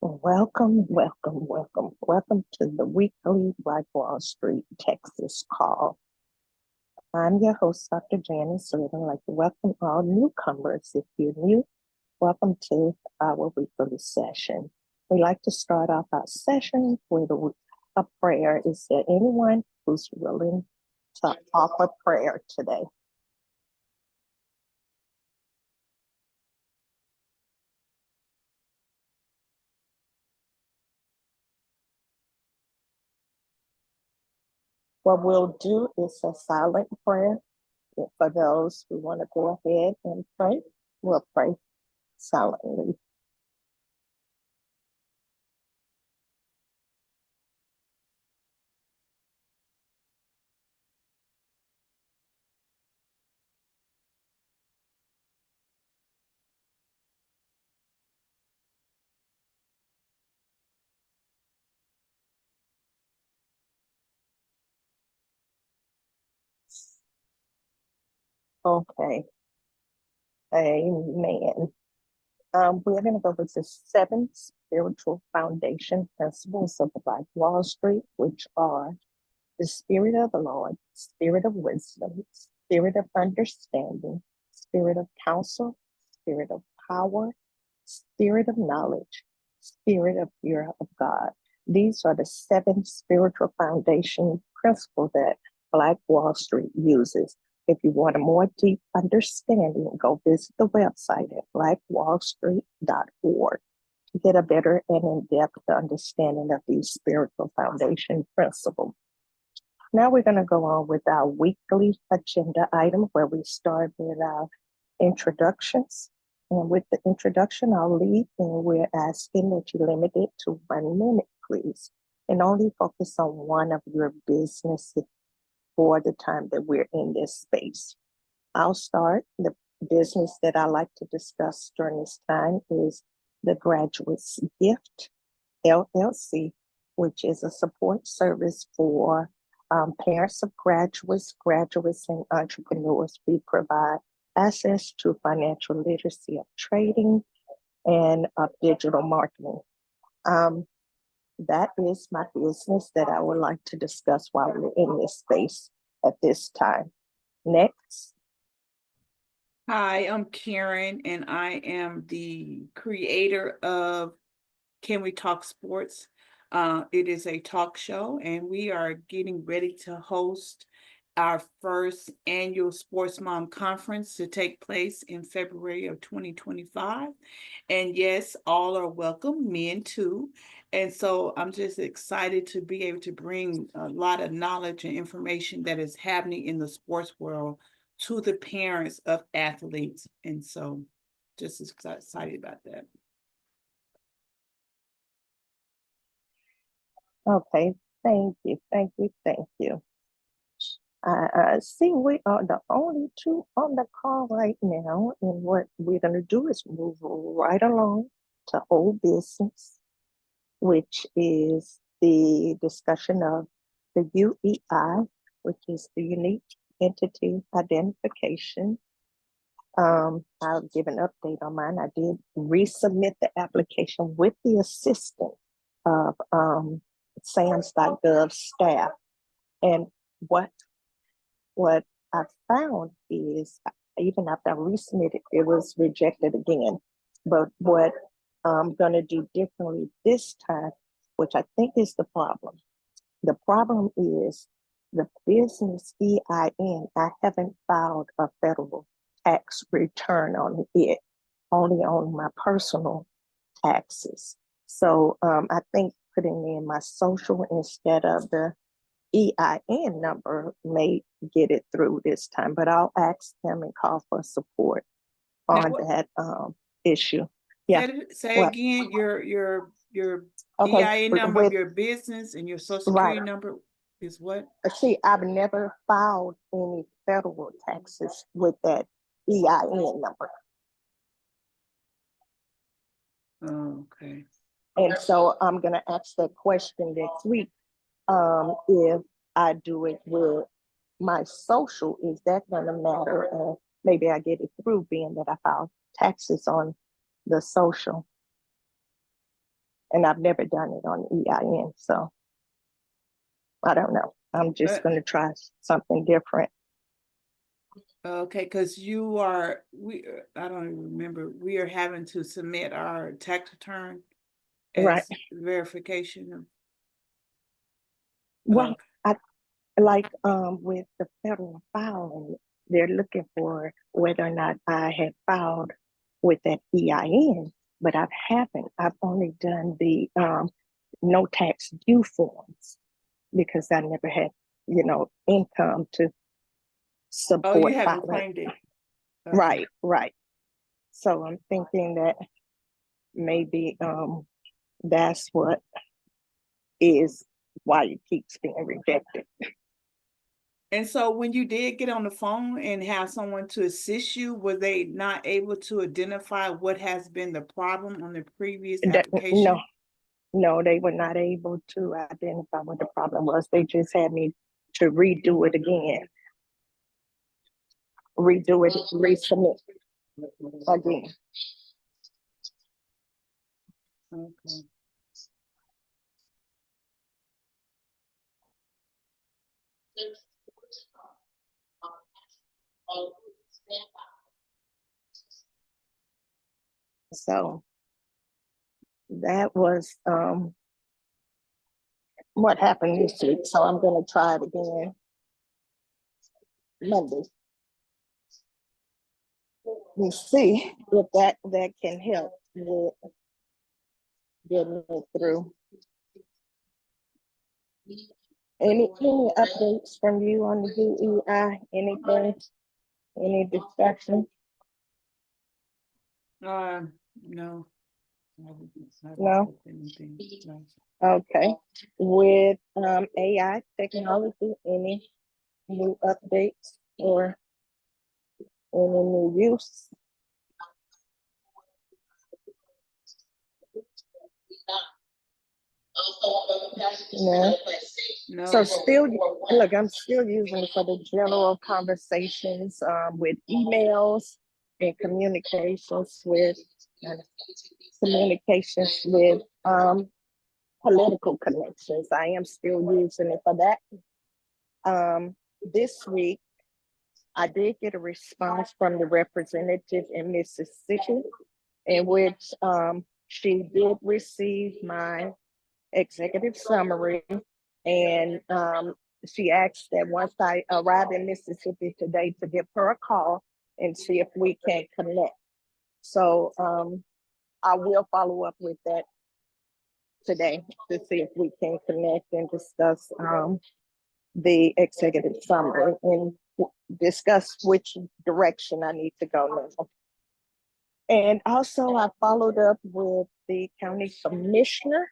Welcome to the weekly Black Wall Street, Texas call. I'm your host, Dr. Janice, so I'd like to welcome all newcomers. If you're new, welcome to our weekly session. We like to start off our session with a prayer. Is there anyone who's willing to offer prayer today? What we'll do is a silent prayer. For those who want to go ahead and pray, we'll pray silently. Okay, amen. We're going to go with the 7 spiritual foundation principles of the Black Wall Street, which are the spirit of the Lord, spirit of wisdom, spirit of understanding, spirit of counsel, spirit of power, spirit of knowledge, spirit of fear of God. These are the 7 spiritual foundation principles that Black Wall Street uses. If you want a more deep understanding, go visit the website at blackwallstreet.org to get a better and in-depth understanding of these spiritual foundation principles. Now we're going to go on with our weekly agenda item where we start with our introductions. And with the introduction, I'll lead, and we're asking that you limit it to 1 minute, please, and only focus on one of your businesses for the time that we're in this space. I'll start. The business that I like to discuss during this time is the Graduates Gift LLC, which is a support service for parents of graduates, and entrepreneurs. We provide access to financial literacy of trading and of digital marketing. That is my business that I would like to discuss while we're in this space at this time. Next. Hi, I'm Karen, and I am the creator of Can We Talk Sports? It is a talk show, and we are getting ready to host our first annual Sports Mom Conference to take place in February of 2025. And yes, all are welcome, men too. And so I'm just excited to be able to bring a lot of knowledge and information that is happening in the sports world to the parents of athletes. And so just excited about that. Okay, thank you. I see we are the only 2 on the call right now, and what we're going to do is move right along to old business, which is the discussion of the UEI, which is the Unique Entity Identification. I'll give an update on mine. I did resubmit the application with the assistance of SAMS.gov staff. And what I found is, even after I resubmitted, it was rejected again. But what I'm going to do differently this time, which I think is the problem is the business EIN. I haven't filed a federal tax return on it, only on my personal taxes. So I think putting in my social instead of the EIN number may get it through this time, but I'll ask them and call for support on that issue. Yeah. Say again, your EIN number of your business and your social security number is what? See, I've never filed any federal taxes with that EIN number. Oh, okay. And so I'm going to ask that question next week. If I do it with my social, is that going to matter? Maybe I get it through being that I file taxes on the social. And I've never done it on EIN, so I don't know. I'm just gonna try something different. Okay, because I don't even remember, we are having to submit our tax return Right. as verification of. Well, Okay. I like with the federal filing, they're looking for whether or not I had filed with that EIN, but I haven't. I've only done the no tax due forms because I never had, income to Oh, you support haven't filing. claimed it. Okay. Right, right. So I'm thinking that maybe that's what is why it keeps being rejected. And so when you did get on the phone and have someone to assist you, were they not able to identify what has been the problem on the previous No, application? no, they were not able to identify what the problem was. They just had me to redo it again. Redo it, resubmit again. Okay. So that was what happened this week. So I'm gonna try it again Monday. We see if that can help with getting it through. Any updates from you on the UEI? Anything? Any discussion? No. I haven't No? said anything, no. Okay. With AI technology, any new updates or any new use? No. No. So still, look, I'm still using it for the general conversations with emails and communications with political connections. I am still using it for that. This week, I did get a response from the representative in Mississippi, in which she did receive my executive summary, and she asked that once I arrive in Mississippi today to give her a call and see if we can connect. So I will follow up with that today to see if we can connect and discuss the executive summary and discuss which direction I need to go now. And also I followed up with the county commissioner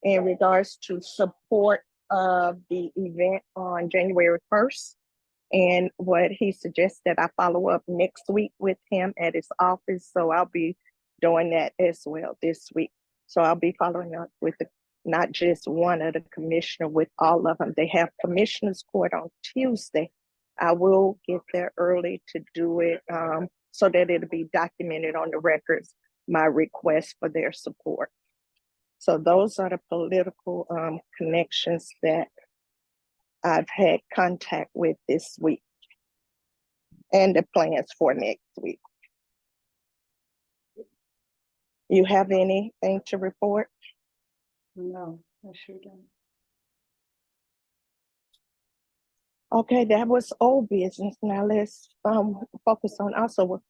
in regards to support of the event on January 1st. And what he suggested, I follow up next week with him at his office. So I'll be doing that as well this week. So I'll be following up with not just one of the commissioner, with all of them. They have commissioners court on Tuesday. I will get there early to do it so that it'll be documented on the records, my request for their support. So those are the political connections that I've had contact with this week and the plans for next week. You have anything to report? No, I sure don't. Okay, that was old business. Now let's focus on also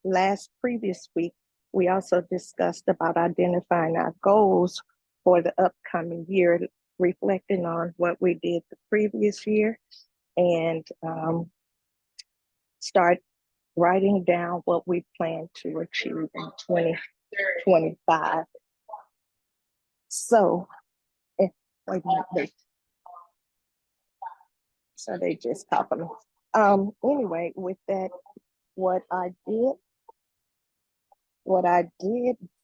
previous week. We also discussed about identifying our goals for the upcoming year, reflecting on what we did the previous year, and start writing down what we plan to achieve in 2025. So, wait a minute. So they just copy me. Anyway, with that, what I did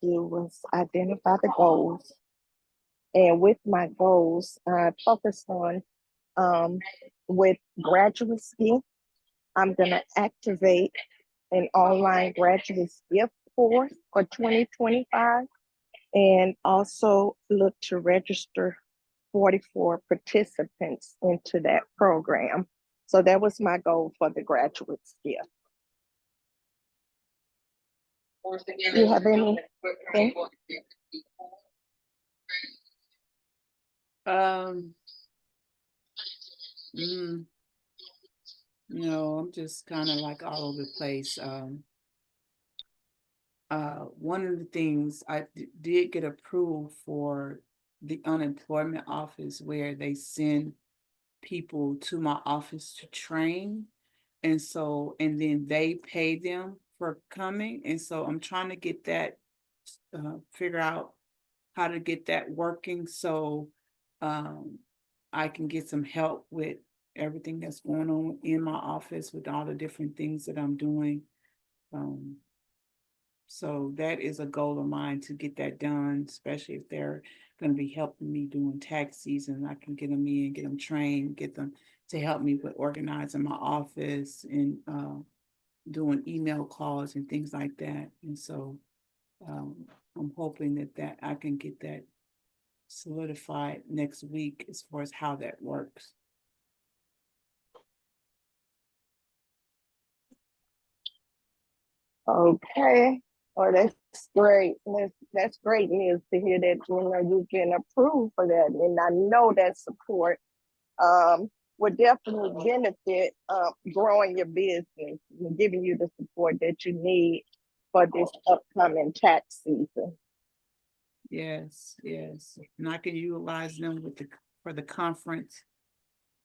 do was identify the goals. And with my goals, I focused on with graduacy, I'm gonna activate an online graduate gift course for 2025. and also look to register 44 participants into that program. So that was my goal for the graduates gift. Do you have anything? No, I'm just kind of like all over the place. One of the things I did get approved for the unemployment office where they send people to my office to train. And so, and then they pay them for coming. And so I'm trying to get that, figure out how to get that working so um, I can get some help with everything that's going on in my office with all the different things that I'm doing. Um, so that is a goal of mine to get that done, especially if they're going to be helping me doing tax season. I can get them in, get them trained, get them to help me with organizing my office and doing email calls and things like that. And so I'm hoping that I can get that solidified next week as far as how that works. Okay. Oh, that's great. That's great news to hear that you've been approved for that. And I know that support would definitely benefit growing your business and giving you the support that you need for this upcoming tax season. Yes, yes. And I can utilize them for the conference.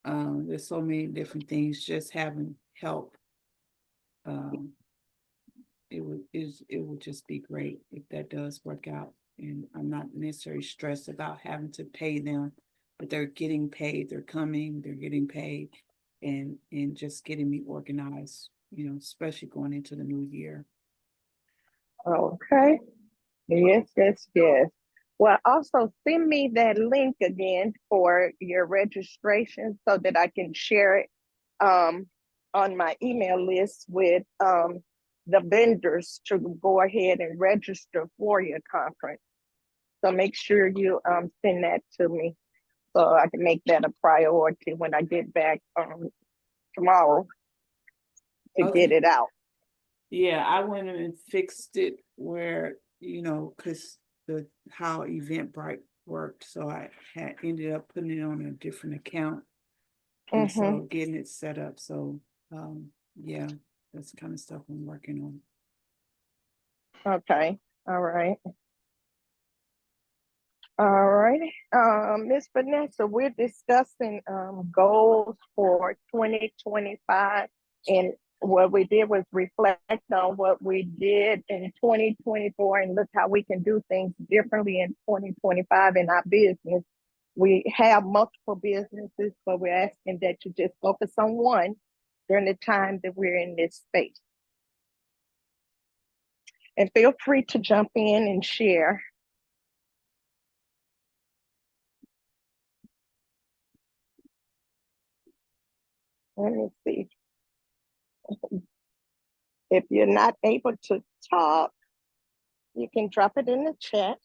There's so many different things, just having help. Um, it would just be great if that does work out. And I'm not necessarily stressed about having to pay them, but they're getting paid, they're coming, they're getting paid and just getting me organized, especially going into the new year. Okay. Yes, yes, yes. Well, also send me that link again for your registration so that I can share it on my email list with the vendors to go ahead and register for your conference. So make sure you send that to me so I can make that a priority when I get back tomorrow to get it out. Yeah, I went and fixed it where, because how Eventbrite worked. So I had ended up putting it on a different account. And so getting it set up. So yeah, that's the kind of stuff I'm working on. Okay. All right. All right. Ms. Vanessa, we're discussing goals for 2025. And what we did was reflect on what we did in 2024 and look how we can do things differently in 2025 in our business. We have multiple businesses, but we're asking that you just focus on one during the time that we're in this space. And feel free to jump in and share. Let me see. If you're not able to talk, you can drop it in the chat.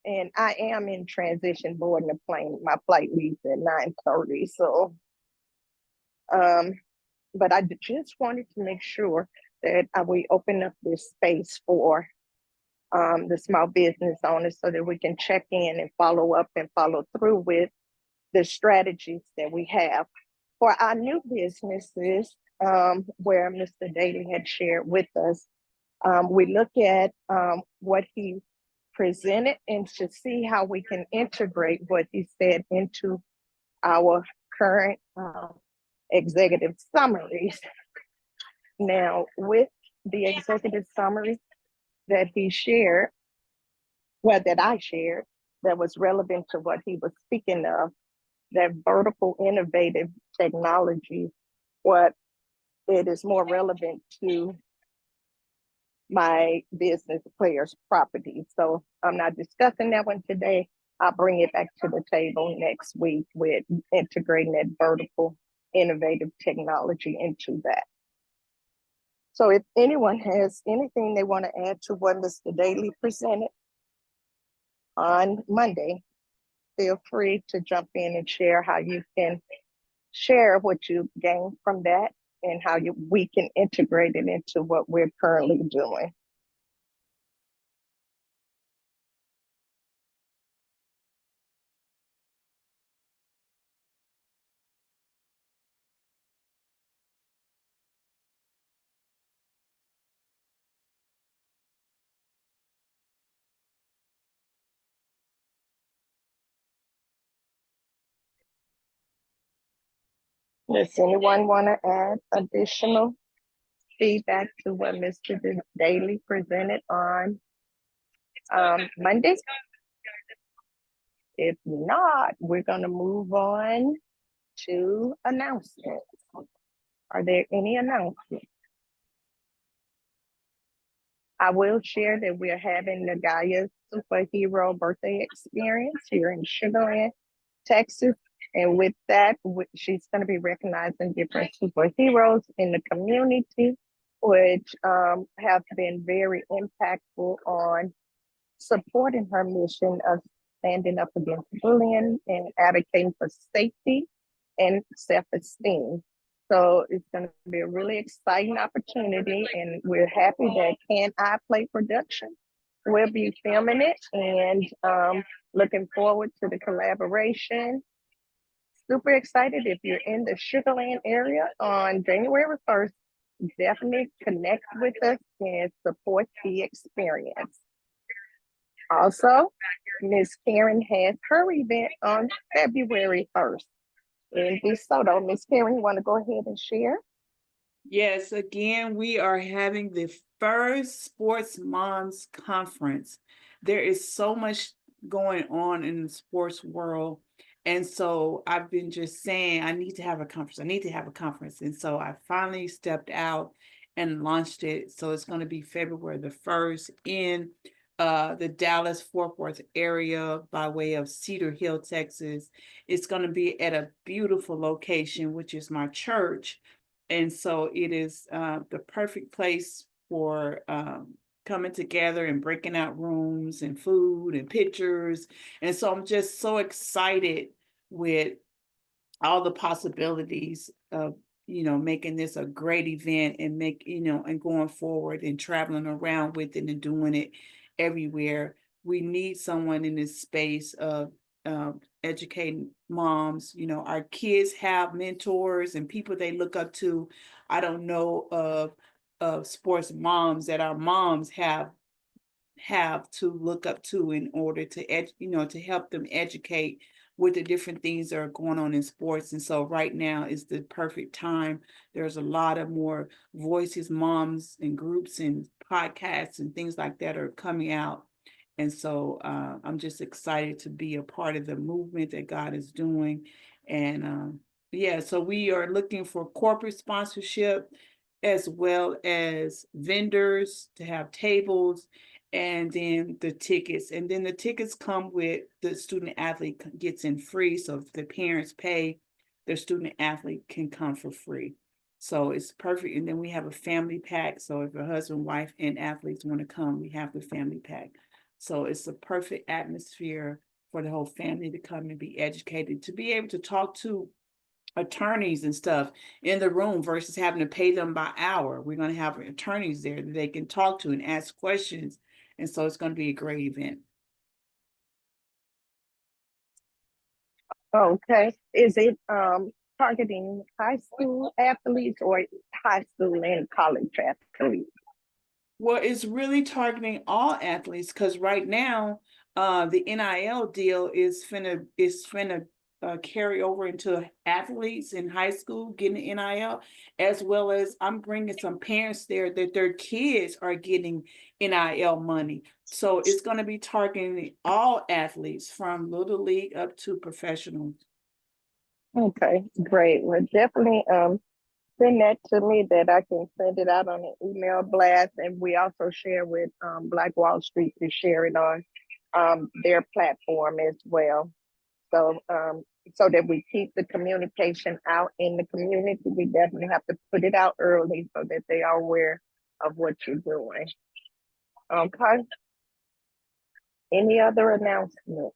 And I am in transition boarding a plane. My flight leaves at 9:30. So, but I just wanted to make sure that we open up this space for the small business owners so that we can check in and follow up and follow through with the strategies that we have. For our new businesses, where Mr. Daly had shared with us, we look at what he presented and to see how we can integrate what he said into our current executive summaries. Now, with the executive summary that he shared, well, that I shared, that was relevant to what he was speaking of, that vertical innovative technology, what it is more relevant to my business Players Property. So I'm not discussing that one today. I'll bring it back to the table next week with integrating that vertical innovative technology into that. So if anyone has anything they want to add to what Mr. Daly presented on Monday, feel free to jump in and share how you can share what you gained from that and how we can integrate it into what we're currently doing. Does anyone want to add additional feedback to what Mr. Daly presented on Monday? If not, we're going to move on to announcements. Are there any announcements? I will share that we're having the Gaia Superhero Birthday Experience here in Sugar Land, Texas. And with that, she's going to be recognizing different superheroes in the community, which have been very impactful on supporting her mission of standing up against bullying and advocating for safety and self-esteem. So it's going to be a really exciting opportunity, and we're happy that Can I Play Production will be filming it, and looking forward to the collaboration. Super excited. If you're in the Sugar Land area on January 1st, definitely connect with us and support the experience. Also, Miss Karen has her event on February 1st in DeSoto. Miss Karen, you want to go ahead and share? Yes, again, we are having the first Sports Moms Conference. There is so much going on in the sports world. And so I've been just saying, I need to have a conference. I need to have a conference. And so I finally stepped out and launched it. So it's going to be February the 1st in the Dallas-Fort Worth area by way of Cedar Hill, Texas. It's going to be at a beautiful location, which is my church. And so it is the perfect place for coming together and breaking out rooms and food and pictures. And so I'm just so excited with all the possibilities of, making this a great event and and going forward and traveling around with it and doing it everywhere. We need someone in this space of educating moms. Our kids have mentors and people they look up to. I don't know of sports moms that our moms have to look up to in order to to help them educate with the different things that are going on in sports. And so right now is the perfect time. There's a lot of more voices, moms and groups and podcasts and things like that are coming out. And so I'm just excited to be a part of the movement that God is doing. And yeah, so we are looking for corporate sponsorship as well as vendors to have tables, and then the tickets. And then the tickets come with the student athlete gets in free. So if the parents pay, their student athlete can come for free. So it's perfect. And then we have a family pack. So if a husband, wife, and athletes want to come, we have the family pack. So it's a perfect atmosphere for the whole family to come and be educated, to be able to talk to attorneys and stuff in the room versus having to pay them by hour. We're going to have attorneys there that they can talk to and ask questions. And so it's going to be a great event. Okay. Is it targeting high school athletes or high school and college athletes? Well, it's really targeting all athletes because right now, the NIL deal is finna carry over into athletes in high school getting the NIL, as well as I'm bringing some parents there that their kids are getting NIL money. So it's going to be targeting all athletes from little league up to professional. Okay, great. Well, definitely send that to me that I can send it out on an email blast. And we also share with Black Wall Street to share it on their platform as well. So so that we keep the communication out in the community, we definitely have to put it out early so that they are aware of what you're doing. Okay. Any other announcements?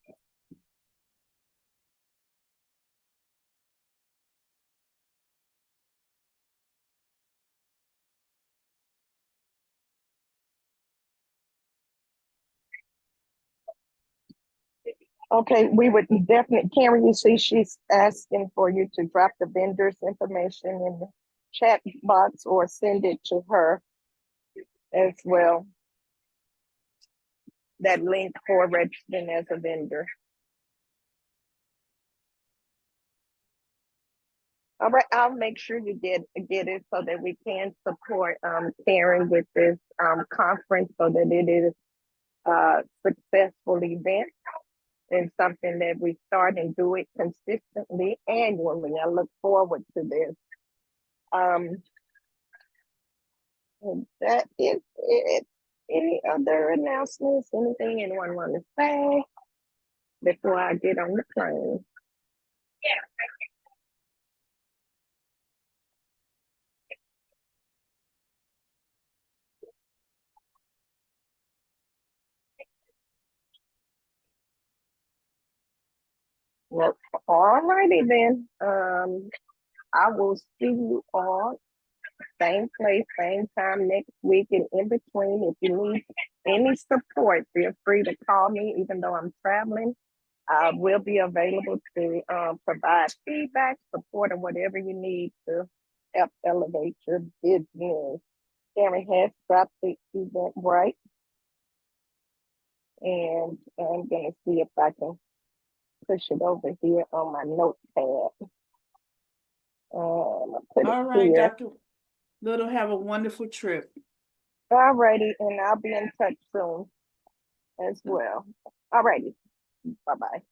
Okay, we would definitely, Karen, you see, she's asking for you to drop the vendor's information in the chat box or send it to her as well. That link for registering as a vendor. All right, I'll make sure you get it so that we can support Karen with this conference so that it is a successful event and something that we start and do it consistently annually. I look forward to this. And that is it. Any other announcements? Anything anyone want to say before I get on the plane? Well, all righty then. I will see you all same place, same time next week, and in between. If you need any support, feel free to call me. Even though I'm traveling, I will be available to provide feedback, support, and whatever you need to help elevate your business. Karen has dropped the event right, and I'm gonna see if I can push it over here on my notepad. I'll put All it right, here. Dr. Little, have a wonderful trip. All righty, and I'll be in touch soon as well. All righty, bye-bye.